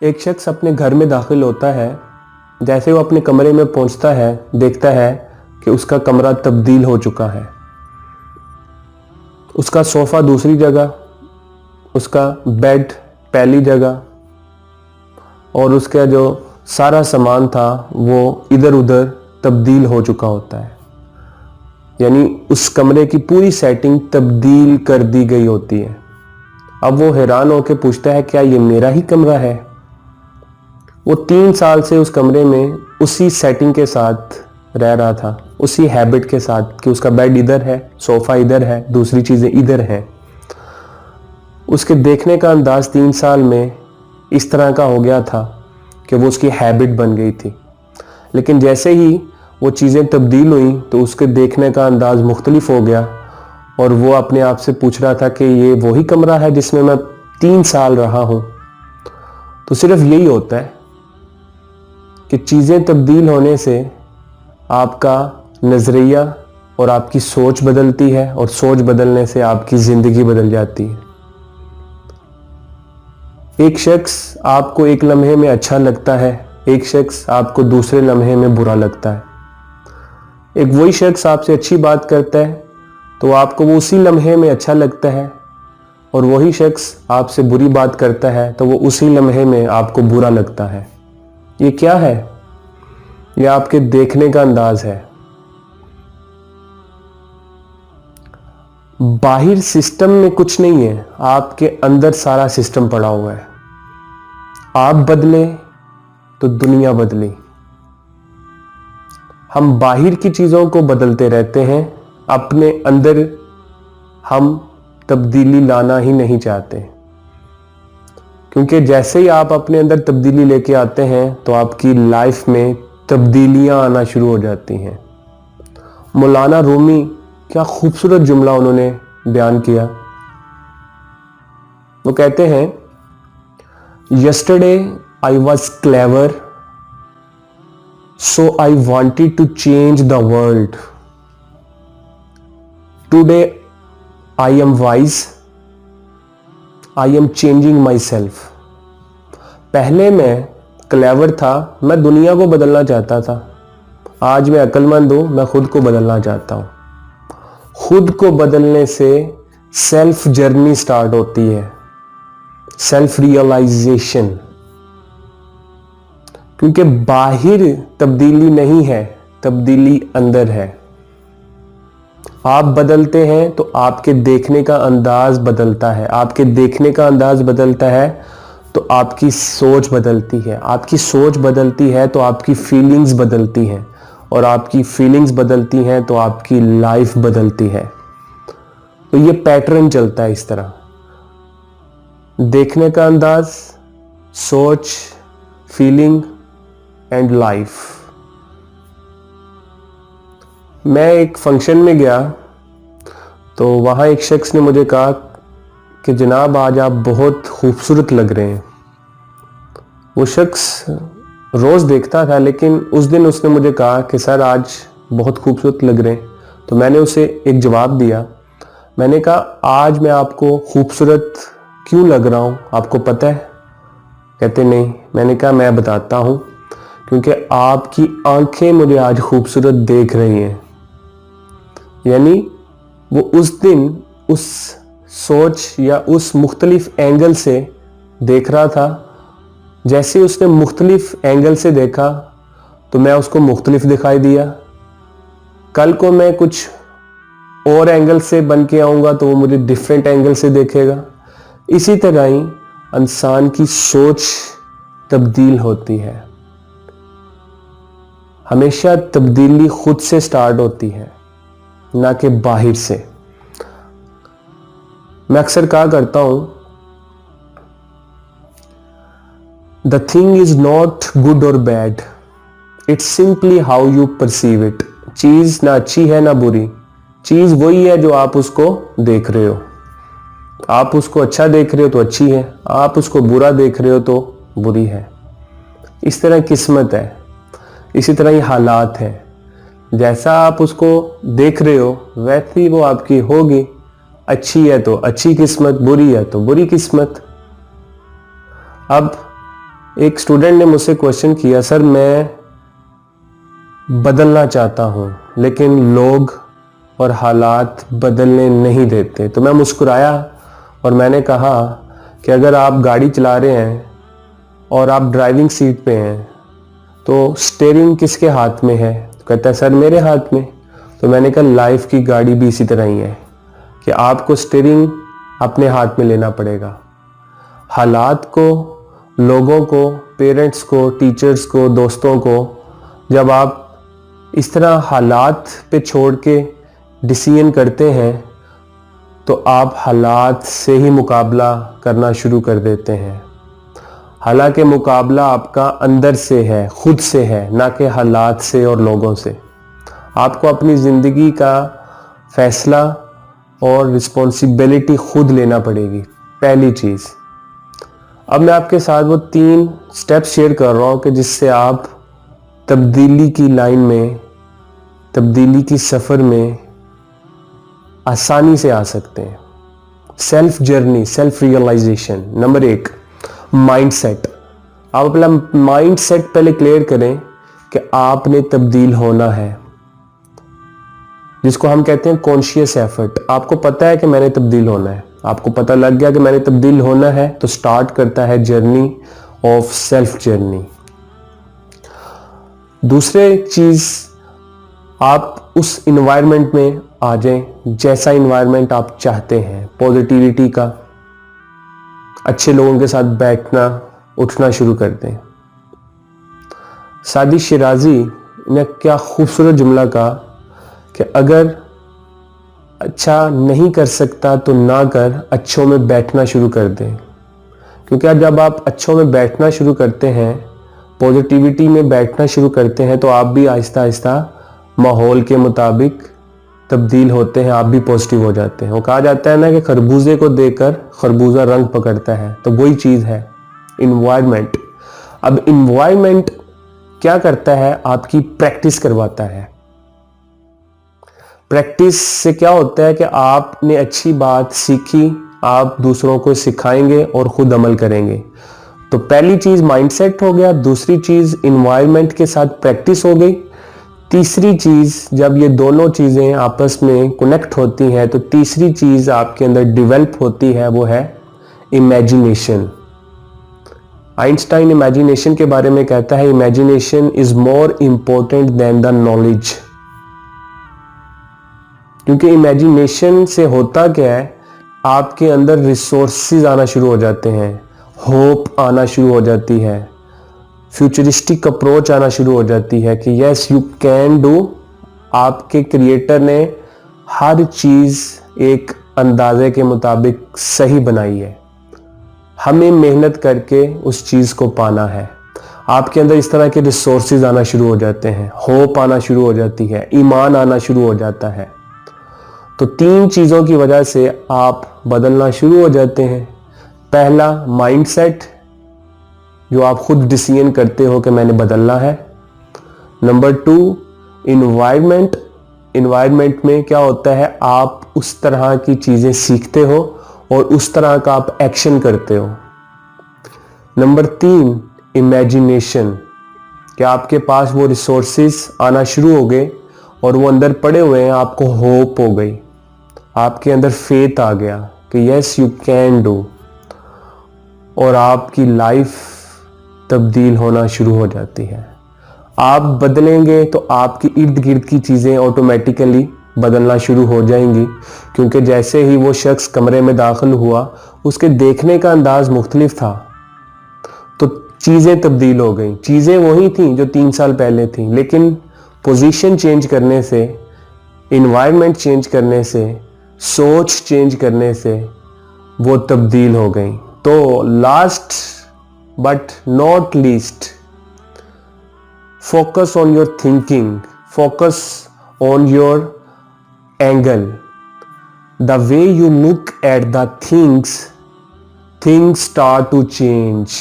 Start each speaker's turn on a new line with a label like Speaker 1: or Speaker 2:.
Speaker 1: एक शख्स अपने घर में दाखिल होता है। जैसे वो अपने कमरे में पहुंचता है, देखता है कि उसका कमरा तब्दील हो चुका है। उसका सोफ़ा दूसरी जगह, उसका बेड पहली जगह और उसका जो सारा सामान था वो इधर उधर तब्दील हो चुका होता है। यानी उस कमरे की पूरी सेटिंग तब्दील कर दी गई होती है। अब वो हैरान होकर पूछता है, क्या ये मेरा ही कमरा है? वो 3 साल से उस कमरे में उसी सेटिंग के साथ रह रहा था, उसी हैबिट के साथ कि उसका बेड इधर है, सोफ़ा इधर है, दूसरी चीज़ें इधर हैं। उसके देखने का अंदाज़ 3 साल में इस तरह का हो गया था कि वो उसकी हैबिट बन गई थी। लेकिन जैसे ही वो चीज़ें तब्दील हुई तो उसके देखने का अंदाज़ मुख्तलिफ हो गया और वो अपने आप से पूछ रहा था कि ये वही कमरा है जिसमें मैं 3 साल रहा हूँ। तो सिर्फ यही होता है कि चीज़ें तब्दील होने से आपका नज़रिया और आपकी सोच बदलती है और सोच बदलने से आपकी ज़िंदगी बदल जाती है। एक शख्स आपको एक लम्हे में अच्छा लगता है, एक शख्स आपको दूसरे लम्हे में बुरा लगता है। एक वही शख्स आपसे अच्छी बात करता है तो आपको वो उसी लम्हे में अच्छा लगता है और वही शख्स आपसे बुरी बात करता है तो वो उसी लम्हे में आपको बुरा लगता है। ये क्या है? ये आपके देखने का अंदाज है। बाहर सिस्टम में कुछ नहीं है, आपके अंदर सारा सिस्टम पड़ा हुआ है। आप बदले तो दुनिया बदली। हम बाहर की चीज़ों को बदलते रहते हैं, अपने अंदर हम तब्दीली लाना ही नहीं चाहते, क्योंकि जैसे ही आप अपने अंदर तब्दीली लेके आते हैं तो आपकी लाइफ में तब्दीलियां आना शुरू हो जाती हैं। मौलाना रूमी, क्या खूबसूरत जुमला उन्होंने बयान किया। वो कहते हैं, yesterday I was clever so I wanted to change the world, today I am wise I am changing my self. पहले मैं क्लेवर था, मैं दुनिया को बदलना चाहता था। आज मैं अक्लमंद हूं, मैं खुद को बदलना चाहता हूं। खुद को बदलने से सेल्फ जर्नी स्टार्ट होती है, सेल्फ रियलाइजेशन। क्योंकि बाहर तब्दीली नहीं है, तब्दीली अंदर है। आप बदलते हैं तो आपके देखने का अंदाज बदलता है, आपके देखने का अंदाज बदलता है तो आपकी सोच बदलती है, आपकी सोच बदलती है तो आपकी फीलिंग्स बदलती हैं और आपकी फीलिंग्स बदलती हैं तो आपकी लाइफ बदलती है। तो ये पैटर्न चलता है इस तरह, देखने का अंदाज, सोच, फीलिंग एंड लाइफ। मैं एक फंक्शन में गया तो वहाँ एक शख्स ने मुझे कहा कि जनाब आज आप बहुत खूबसूरत लग रहे हैं। वो शख्स रोज़ देखता था लेकिन उस दिन उसने मुझे कहा कि सर आज बहुत खूबसूरत लग रहे हैं। तो मैंने उसे एक जवाब दिया। मैंने कहा, आज मैं आपको खूबसूरत क्यों लग रहा हूँ आपको पता है? कहते नहीं। मैंने कहा मैं बताता हूँ, क्योंकि आपकी आंखें मुझे आज खूबसूरत देख रही हैं। यानी वो उस दिन उस सोच या उस मुख्तलिफ एंगल से देख रहा था। जैसे उसने मुख्तलिफ एंगल से देखा तो मैं उसको मुख्तलिफ दिखाई दिया। कल को मैं कुछ और एंगल से बन के आऊँगा तो वो मुझे डिफरेंट एंगल से देखेगा। इसी तरह ही इंसान की सोच तब्दील होती है। हमेशा तब्दीली खुद से स्टार्ट होती है, ना कि बाहर से। मैं अक्सर कहा करता हूं, the thing is not good और bad, it's simply how you perceive it. चीज ना अच्छी है ना बुरी, चीज वही है जो आप उसको देख रहे हो। आप उसको अच्छा देख रहे हो तो अच्छी है, आप उसको बुरा देख रहे हो तो बुरी है। इस तरह किस्मत है, इसी तरह ही हालात है। जैसा आप उसको देख रहे हो वैसी वो आपकी होगी। अच्छी है तो अच्छी किस्मत, बुरी है तो बुरी किस्मत। अब एक स्टूडेंट ने मुझसे क्वेश्चन किया, सर मैं बदलना चाहता हूँ लेकिन लोग और हालात बदलने नहीं देते। तो मैं मुस्कुराया और मैंने कहा कि अगर आप गाड़ी चला रहे हैं और आप ड्राइविंग सीट पे हैं तो स्टीयरिंग किसके हाथ में है? तो कहता है सर मेरे हाथ में। तो मैंने कहा लाइफ की गाड़ी भी इसी तरह ही है कि आपको स्टीयरिंग अपने हाथ में लेना पड़ेगा। हालात को, लोगों को, पेरेंट्स को, टीचर्स को, दोस्तों को जब आप इस तरह हालात पे छोड़ के डिसीजन करते हैं तो आप हालात से ही मुकाबला करना शुरू कर देते हैं। हालांकि मुकाबला आपका अंदर से है, खुद से है, ना कि हालात से और लोगों से। आपको अपनी ज़िंदगी का फैसला और रिस्पॉन्सिबिलिटी खुद लेना पड़ेगी, पहली चीज़। अब मैं आपके साथ वो 3 स्टेप्स शेयर कर रहा हूँ कि जिससे आप तब्दीली की लाइन में, तब्दीली की सफ़र में आसानी से आ सकते हैं। Self journey, self realization. Number 1, mindset. आप अपना माइंडसेट पहले क्लियर करें कि आपने तब्दील होना है, जिसको हम कहते हैं कॉन्शियस एफर्ट। आपको पता है कि मैंने तब्दील होना है, आपको पता लग गया कि मैंने तब्दील होना है, तो स्टार्ट करता है जर्नी ऑफ सेल्फ जर्नी। दूसरे चीज, आप उस इन्वायरमेंट में आ जाएं जैसा इन्वायरमेंट आप चाहते हैं, पॉजिटिविटी का। अच्छे लोगों के साथ बैठना उठना शुरू कर दें। सादी शिराजी ने क्या खूबसूरत जुमला कहा कि अगर अच्छा नहीं कर सकता तो ना कर, अच्छों में बैठना शुरू कर दें। क्योंकि जब आप अच्छों में बैठना शुरू करते हैं, पॉजिटिविटी में बैठना शुरू करते हैं, तो आप भी आहिस्ता आहिस्ता माहौल के मुताबिक तब्दील होते हैं, आप भी पॉजिटिव हो जाते हैं। वो कहा जाता है ना कि खरबूजे को देखकर खरबूजा रंग पकड़ता है, तो वही चीज़ है इन्वायरमेंट। अब इन्वायरमेंट क्या करता है? आपकी प्रैक्टिस करवाता है। प्रैक्टिस से क्या होता है कि आपने अच्छी बात सीखी, आप दूसरों को सिखाएंगे और खुद अमल करेंगे। तो पहली चीज़ माइंडसेट हो गया, दूसरी चीज़ इन्वायरमेंट के साथ प्रैक्टिस हो गई, तीसरी चीज़ जब ये दोनों चीज़ें आपस में कनेक्ट होती हैं तो तीसरी चीज़ आपके अंदर डेवलप होती है, वो है इमेजिनेशन। आइंस्टाइन इमेजिनेशन के बारे में कहता है, imagination is more important than the knowledge. क्योंकि इमेजिनेशन से होता क्या है, आपके अंदर रिसोर्सेज आना शुरू हो जाते हैं, होप आना शुरू हो जाती है, फ्यूचरिस्टिक अप्रोच आना शुरू हो जाती है कि यस यू कैन डू। आपके क्रिएटर ने हर चीज़ एक अंदाजे के मुताबिक सही बनाई है, हमें मेहनत करके उस चीज़ को पाना है। आपके अंदर इस तरह के रिसोर्सेज आना शुरू हो जाते हैं, होप आना शुरू हो जाती है, ईमान आना शुरू हो जाता है। तो 3 चीज़ों की वजह से आप बदलना शुरू हो जाते हैं। पहला माइंडसेट, जो आप खुद डिसीजन करते हो कि मैंने बदलना है। Number 2 environment. इन्वायरमेंट में क्या होता है, आप उस तरह की चीज़ें सीखते हो और उस तरह का आप एक्शन करते हो। नंबर 3 इमेजिनेशन, कि आपके पास वो रिसोर्सेज आना शुरू हो गए और वो अंदर पड़े हुए हैं, आपको होप हो गई, आपके अंदर फेथ आ गया कि यस यू कैन डू, और आपकी लाइफ तब्दील होना शुरू हो जाती है। आप बदलेंगे तो आपकी इर्द गिर्द की चीज़ें ऑटोमेटिकली बदलना शुरू हो जाएंगी। क्योंकि जैसे ही वो शख्स कमरे में दाखिल हुआ, उसके देखने का अंदाज मुख्तलिफ था, तो चीज़ें तब्दील हो गई। चीज़ें वही थी जो 3 साल पहले थी, लेकिन पोजीशन चेंज करने से, इन्वायरमेंट चेंज करने से, सोच चेंज करने से वो तब्दील हो गई। तो last but not least, focus on your thinking, focus on your angle. The way you look at the things start to change.